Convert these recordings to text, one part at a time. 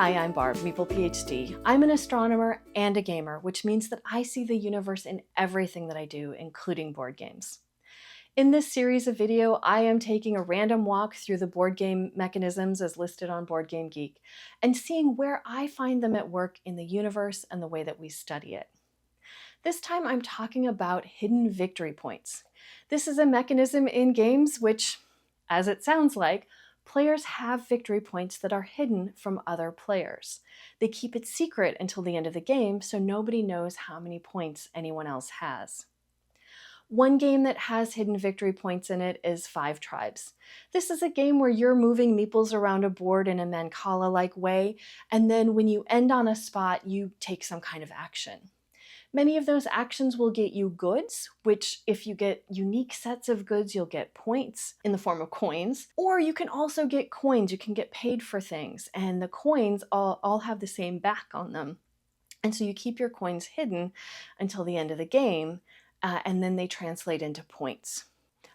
Hi, I'm Barb, Meeple PhD. I'm an astronomer and a gamer, which means that I see the universe in everything that I do, including board games. In this series of video, I am taking a random walk through the board game mechanisms as listed on Board Game Geek and seeing where I find them at work in the universe and the way that we study it. This time I'm talking about hidden victory points. This is a mechanism in games which, as it sounds like, players have victory points that are hidden from other players. They keep it secret until the end of the game so nobody knows how many points anyone else has. One game that has hidden victory points in it is Five Tribes. This is a game where you're moving meeples around a board in a Mancala-like way, and then when you end on a spot, you take some kind of action. Many of those actions will get you goods, which if you get unique sets of goods, you'll get points in the form of coins. Or you can also get coins, you can get paid for things, and the coins all have the same back on them. And so you keep your coins hidden until the end of the game, and then they translate into points.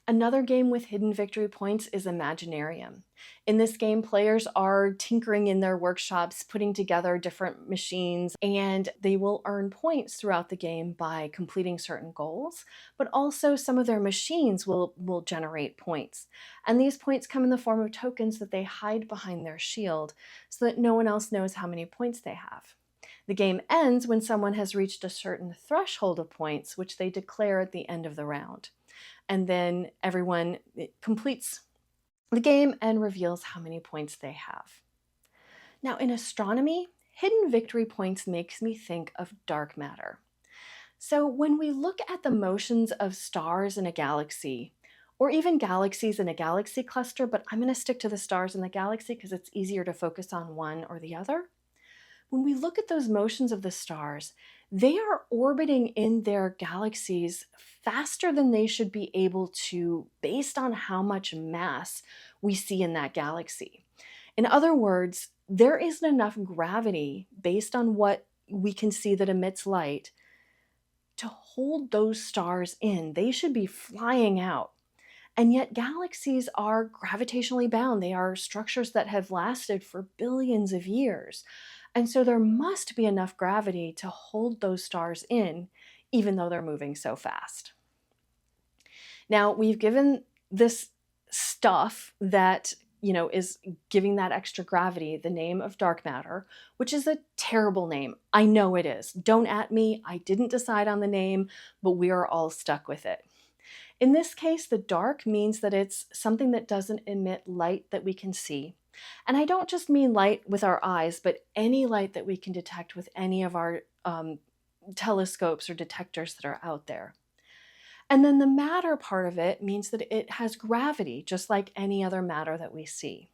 Another game with hidden victory points is Imaginarium. In this game, players are tinkering in their workshops, putting together different machines, and they will earn points throughout the game by completing certain goals, but also some of their machines will generate points. And these points come in the form of tokens that they hide behind their shield so that no one else knows how many points they have. The game ends when someone has reached a certain threshold of points, which they declare at the end of the round. And then everyone completes the game and reveals how many points they have. Now in astronomy, hidden victory points makes me think of dark matter. So when we look at the motions of stars in a galaxy, or even galaxies in a galaxy cluster, but I'm going to stick to the stars in the galaxy because it's easier to focus on one or the other. When we look at those motions of the stars, they are orbiting in their galaxies faster than they should be able to based on how much mass we see in that galaxy. In other words, there isn't enough gravity based on what we can see that emits light to hold those stars in. They should be flying out. And yet galaxies are gravitationally bound. They are structures that have lasted for billions of years. And so there must be enough gravity to hold those stars in, even though they're moving so fast. Now, we've given this stuff that, is giving that extra gravity the name of dark matter, which is a terrible name. I know it is. Don't at me. I didn't decide on the name, but we are all stuck with it. In this case, the dark means that it's something that doesn't emit light that we can see. And I don't just mean light with our eyes, but any light that we can detect with any of our telescopes or detectors that are out there. And then the matter part of it means that it has gravity, just like any other matter that we see.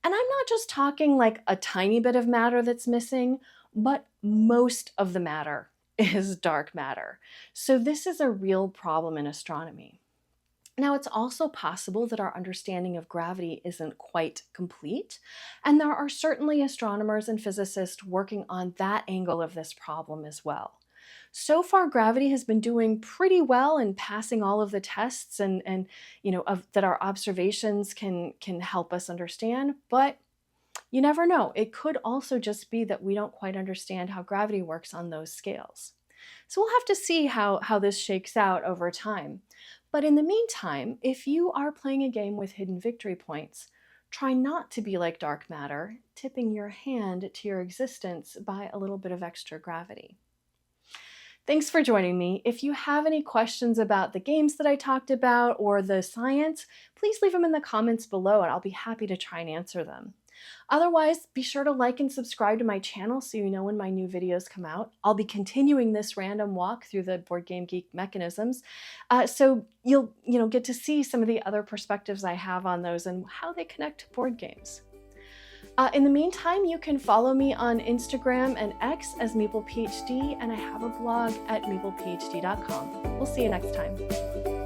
And I'm not just talking like a tiny bit of matter that's missing, but most of the matter is dark matter. So this is a real problem in astronomy. Now, it's also possible that our understanding of gravity isn't quite complete, and there are certainly astronomers and physicists working on that angle of this problem as well. So far, gravity has been doing pretty well in passing all of the tests and that our observations can help us understand, but you never know. It could also just be that we don't quite understand how gravity works on those scales. So we'll have to see how this shakes out over time. But in the meantime, if you are playing a game with hidden victory points, try not to be like dark matter, tipping your hand to your existence by a little bit of extra gravity. Thanks for joining me. If you have any questions about the games that I talked about or the science, please leave them in the comments below and I'll be happy to try and answer them. Otherwise, be sure to like and subscribe to my channel so you know when my new videos come out. I'll be continuing this random walk through the Board Game Geek mechanisms, so you'll get to see some of the other perspectives I have on those and how they connect to board games. In the meantime, you can follow me on Instagram and X as Meeple PhD, and I have a blog at meeplephd.com. We'll see you next time.